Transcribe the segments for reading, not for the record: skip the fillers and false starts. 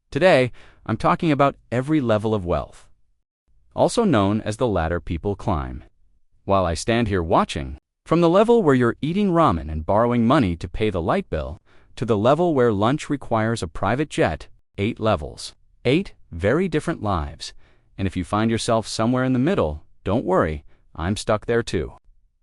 Today, I'm talking about every level of wealth, also known as the ladder people climb. While I stand here watching, from the level where you're eating ramen and borrowing money to pay the light bill, to the level where lunch requires a private jet, 8 levels. 8 very different lives. And if you find yourself somewhere in the middle, don't worry, I'm stuck there too.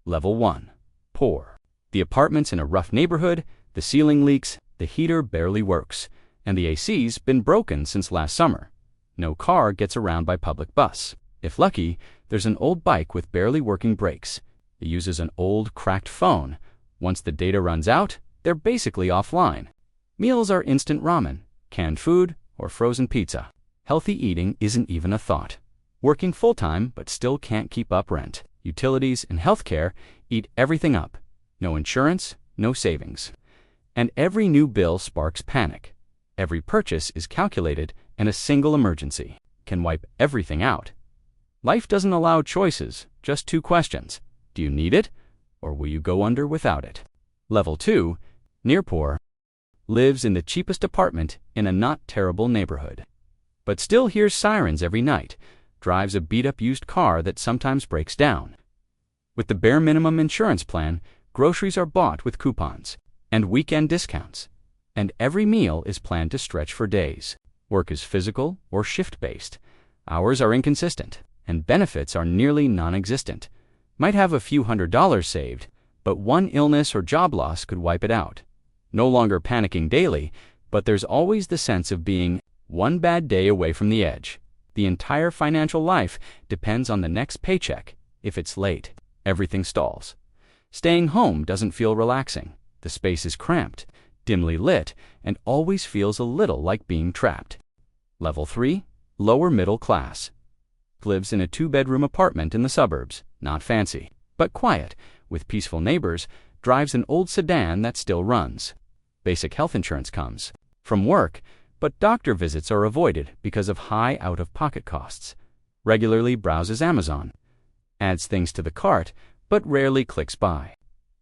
Level 1. Poor. The apartment's in a rough neighborhood, the ceiling leaks, the heater barely works, and the AC's been broken since last summer. No car gets around by public bus. If lucky, there's an old bike with barely working brakes. It uses an old, cracked phone. Once the data runs out, they're basically offline. Meals are instant ramen, canned food, or frozen pizza. Healthy eating isn't even a thought. Working full-time but still can't keep up rent. Utilities and healthcare eat everything up. No insurance, no savings. And every new bill sparks panic. Every purchase is calculated, and a single emergency can wipe everything out. Life doesn't allow choices, just 2 questions. Do you need it, or will you go under without it? Level 2, near poor, lives in the cheapest apartment in a not terrible neighborhood, but still hears sirens every night, drives a beat-up used car that sometimes breaks down. With the bare minimum insurance plan, groceries are bought with coupons and weekend discounts, and every meal is planned to stretch for days. Work is physical or shift-based. Hours are inconsistent, and benefits are nearly non-existent. Might have a few $100s saved, but one illness or job loss could wipe it out. No longer panicking daily, but there's always the sense of being one bad day away from the edge. The entire financial life depends on the next paycheck. If it's late, everything stalls. Staying home doesn't feel relaxing. The space is cramped, dimly lit, and always feels a little like being trapped. Level 3, lower middle class. Lives in a 2-bedroom apartment in the suburbs, not fancy, but quiet, with peaceful neighbors, drives an old sedan that still runs. Basic health insurance comes from work, but doctor visits are avoided because of high out-of-pocket costs. Regularly browses Amazon, adds things to the cart, but rarely clicks buy.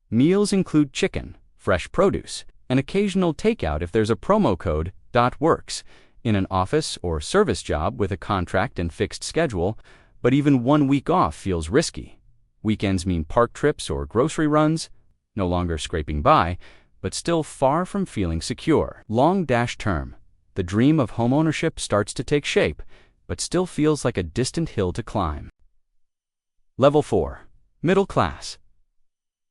Meals include chicken, fresh produce, and occasional takeout if there's a promo code .works. In an office or service job with a contract and fixed schedule, but even 1 week off feels risky. Weekends mean park trips or grocery runs, no longer scraping by, but still far from feeling secure. Long dash term. The dream of homeownership starts to take shape, but still feels like a distant hill to climb. Level 4. Middle class.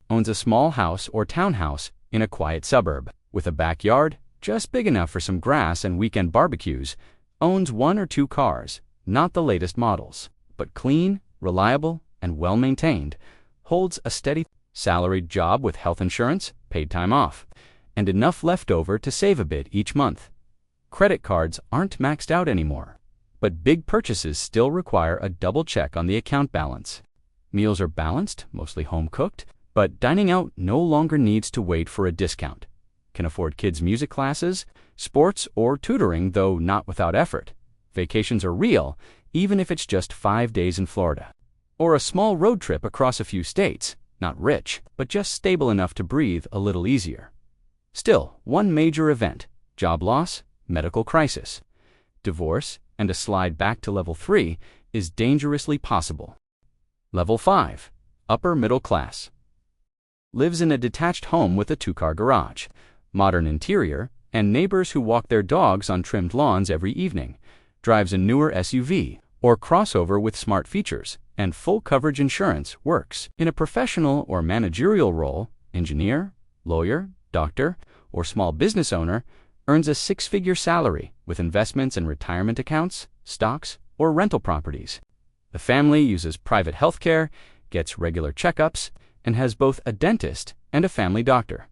Owns a small house or townhouse in a quiet suburb, with a backyard just big enough for some grass and weekend barbecues. Owns 1 or 2 cars, not the latest models, but clean, reliable, and well-maintained. Holds a steady salaried job with health insurance, paid time off, and enough left over to save a bit each month. Credit cards aren't maxed out anymore, but big purchases still require a double check on the account balance. Meals are balanced, mostly home-cooked, but dining out no longer needs to wait for a discount. Can afford kids' music classes, sports, or tutoring, though not without effort. Vacations are real, even if it's just 5 days in Florida. Or a small road trip across a few states, not rich, but just stable enough to breathe a little easier. Still, one major event, job loss, medical crisis, divorce, and a slide back to level 3 is dangerously possible. Level 5. Upper middle class. Lives in a detached home with a 2-car garage, modern interior, and neighbors who walk their dogs on trimmed lawns every evening. Drives a newer SUV or crossover with smart features, and full coverage insurance works. In a professional or managerial role, engineer, lawyer, doctor, or small business owner, earns a 6-figure salary with investments in retirement accounts, stocks, or rental properties. The family uses private health care, gets regular checkups, and has both a dentist and a family doctor.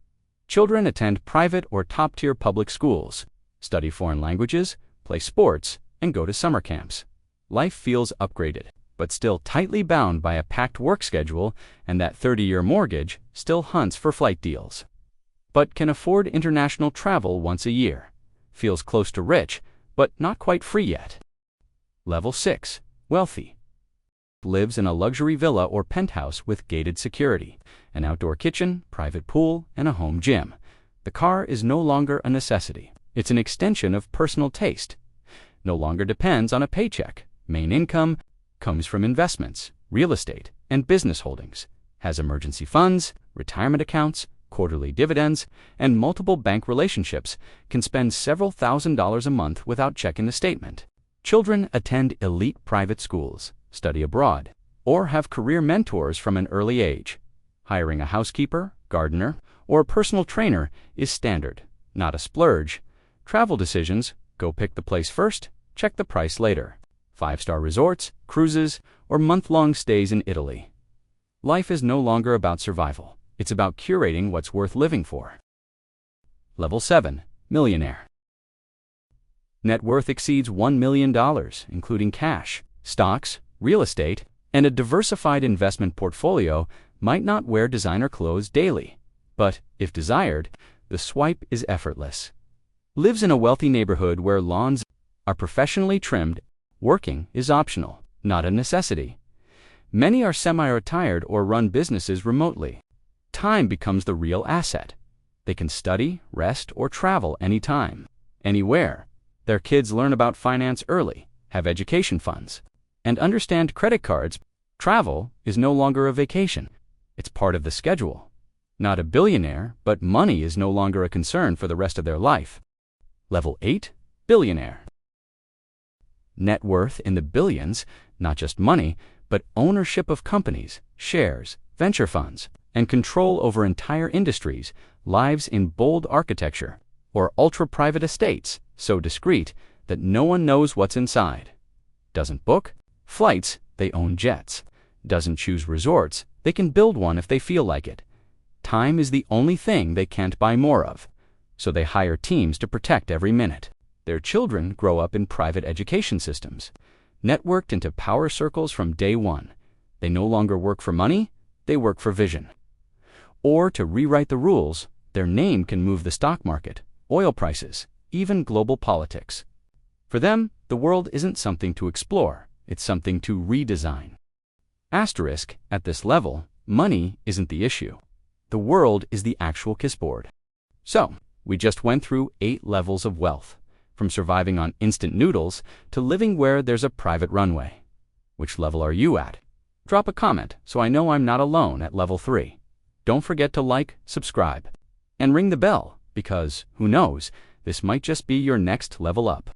Children attend private or top-tier public schools, study foreign languages, play sports, and go to summer camps. Life feels upgraded, but still tightly bound by a packed work schedule, and that 30-year mortgage still hunts for flight deals. But can afford international travel once a year. Feels close to rich, but not quite free yet. Level 6. Wealthy. Lives in a luxury villa or penthouse with gated security, an outdoor kitchen, private pool, and a home gym. The car is no longer a necessity. It's an extension of personal taste, no longer depends on a paycheck. Main income comes from investments, real estate, and business holdings, has emergency funds, retirement accounts, quarterly dividends, and multiple bank relationships, can spend several $1,000s a month without checking the statement. Children attend elite private schools, study abroad, or have career mentors from an early age. Hiring a housekeeper, gardener, or a personal trainer is standard, not a splurge. Travel decisions: go pick the place first, check the price later. 5-star resorts, cruises, or month-long stays in Italy. Life is no longer about survival. It's about curating what's worth living for. Level 7. Millionaire. Net worth exceeds $1 million, including cash, stocks, real estate, and a diversified investment portfolio. Might not wear designer clothes daily, but, if desired, the swipe is effortless. Lives in a wealthy neighborhood where lawns are professionally trimmed. Working is optional, not a necessity. Many are semi-retired or run businesses remotely. Time becomes the real asset. They can study, rest, or travel anytime, anywhere. Their kids learn about finance early, have education funds, and understand credit cards. Travel is no longer a vacation. It's part of the schedule. Not a billionaire, but money is no longer a concern for the rest of their life. Level 8. Billionaire. Net worth in the billions, not just money, but ownership of companies, shares, venture funds, and control over entire industries. Lives in bold architecture or ultra-private estates, so discreet that no one knows what's inside. Doesn't book flights, they own jets. Doesn't choose resorts, they can build one if they feel like it. Time is the only thing they can't buy more of, so they hire teams to protect every minute. Their children grow up in private education systems, networked into power circles from day one. They no longer work for money, they work for vision. Or to rewrite the rules, their name can move the stock market, oil prices, even global politics. For them, the world isn't something to explore, it's something to redesign. Asterisk, at this level, money isn't the issue. The world is the actual chessboard. So, we just went through 8 levels of wealth, from surviving on instant noodles to living where there's a private runway. Which level are you at? Drop a comment so I know I'm not alone at level 3. Don't forget to like, subscribe, and ring the bell, because, who knows, this might just be your next level up.